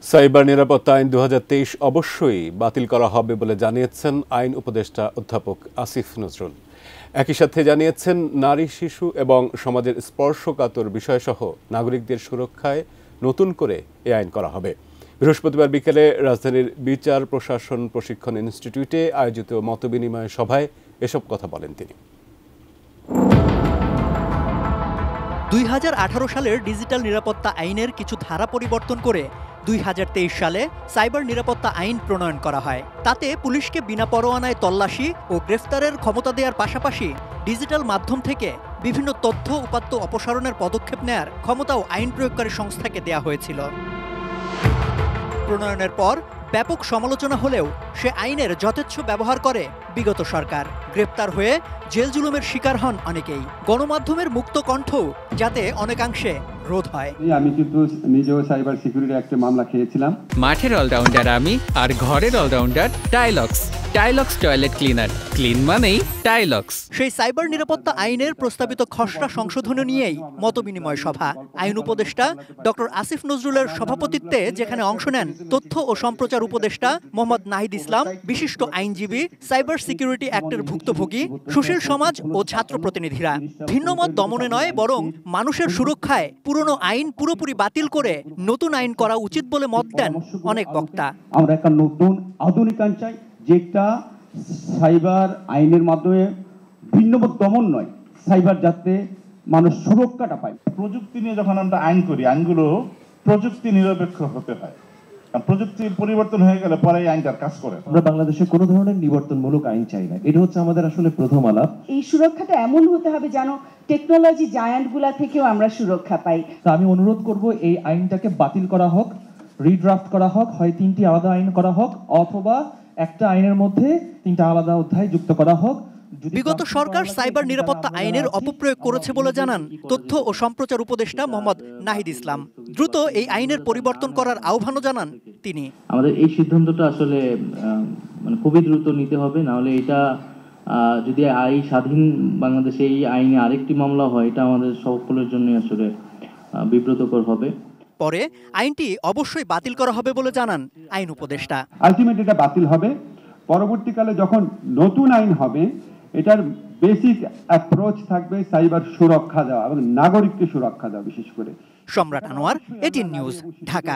Cyber নিরাপত্তা আইন 2023 অবশ্যই বাতিল করা হবে বলে জানিয়েছেন আইন উপদেষ্টা অধ্যাপক আসিফ নজরুল। একই সাথে জানিয়েছেন নারী, শিশু এবং সমাজের স্পর্শকাতর বিষয়সহ নাগরিকদের সুরক্ষায় নতুন করে এই আইন করা হবে। বৃহস্পতিবার বিকেলে রাজধানীর বিচার প্রশাসন প্রশিক্ষণ ইনস্টিটিউটে আয়োজিত মতবিনিময় সভায় এসব কথা বলেন তিনি। 2018 সালের ডিজিটাল নিরাপত্তা আইনের কিছু ধারা পরিবর্তন করে 2023 সালে সাইবার নিরাপত্তা আইন প্রণয়ন করা হয়। তাতে পুলিশকে বিনা পরোয়ানায় তল্লাশি ও গ্রেফতারের ক্ষমতা দেওয়ার পাশাপাশি ডিজিটাল মাধ্যম থেকে বিভিন্ন তথ্য উপাত্ত অপসারণের পদক্ষেপ নেয়ার ক্ষমতাও আইন প্রয়োগকারী সংস্থাকে দেয়া হয়েছিল। প্রণয়নের পর ব্যাপক সমালোচনা হলেও সে আইনের যথেচ্ছ ব্যবহার করে বিগত সরকার। গ্রেপ্তার হয়ে জেল জুলুমের শিকার হন অনেকেই। গণমাধ্যমের মুক্ত কণ্ঠ যাতে অনেকাংশে রোধ হয়। আমি কিন্তু নিজেও সাইবার সিকিউরিটি একটা মামলা খেয়েছিলাম। মাঠের অলরাউন্ডার আমি, আর ঘরের allrounder Taylox. Taylox toilet cleaner, clean মানেই টাইলক্স। সেই সাইবার নিরাপত্তা আইনের প্রস্তাবিত খসড়া সংশোধনী নিয়েই মতবিনিময় সভা। আইন উপদেষ্টা ডক্টর আসিফ নজরুলের সভাপতিত্বে যেখানে অংশ নেন তথ্য ও সম্প্রচার উপদেষ্টা মোহাম্মদ নাহিদ ইসলাম, বিশিষ্ট আইনজীবী, সাইবার সিকিউরিটি অ্যাক্টের ভুক্তভোগী, সুশীল সমাজ ও ছাত্র প্রতিনিধিরা। ভিন্নমত দমনে নয়, বরং মানুষের সুরক্ষায় পুরনো আইন পুরোপুরি বাতিল করে নতুন আইন করা উচিত বলে মত দেন অনেক বক্তা। আমরা একটা নতুন আধুনিক আইন চাই, যেটা সাইবার আইনের মাধ্যমে ভিন্নমত দমন নয়, সাইবার যাতে মানুষ সুরক্ষাটা পায়। প্রযুক্তি নিয়ে যখন আমরা আইন করি, আইনগুলো প্রযুক্তি নিরপেক্ষ হতে হয়। প্রযুক্তি পরিবর্তন হয়ে গেলে পরে আইনটার কাজ করে। আমরা বাংলাদেশে কোনো ধরনের নিবর্তনমূলক আইন চাই না, এটা হচ্ছে আমাদের আসলে প্রথম আলাপ। এই সুরক্ষাটা এমন হতে হবে যেন টেকনোলজি জায়ান্টগুলা থেকেও আমরা সুরক্ষা পাই। তা আমি অনুরোধ করব এই আইনটাকে বাতিল করা হোক, রিড্রাফট করা হোক, হয় 3টি আলাদা আইন করা হোক, অথবা একটা আইনের মধ্যে 3টা আলাদা অধ্যায় যুক্ত করা হোক। বিগত সরকার সাইবার নিরাপত্তা আইনের অপপ্রয়োগ করেছে বলে জানান তথ্য ও সম্প্রচার উপদেষ্টা মোহাম্মদ নাহিদ ইসলাম। দ্রুত এই আইনের পরিবর্তন করার আহ্বানও জানান তিনি। আমাদের এই সিদ্ধান্তটা আসলে খুবই দ্রুত নিতে হবে, না হলে এটা যদি আইন স্বাধীন বাংলাদেশে এই আইনে আরেকটি মামলা হয়, এটা আমাদের সকলের জন্য আসলে বিব্রতকর হবে। পরে আইনটি অবশ্যই বাতিল করা হবে বলে জানান আইন উপদেষ্টা। আলটিমেট এটা বাতিল হবে। পরবর্তীকালে যখন নতুন আইন হবে, এটার বেসিক অ্যাপ্রোচ থাকবে সাইবার সুরক্ষা দেওয়া এবং নাগরিককে সুরক্ষা দেওয়া বিশেষ করে। সম্রাট আনোয়ার, এটিএন নিউজ, ঢাকা।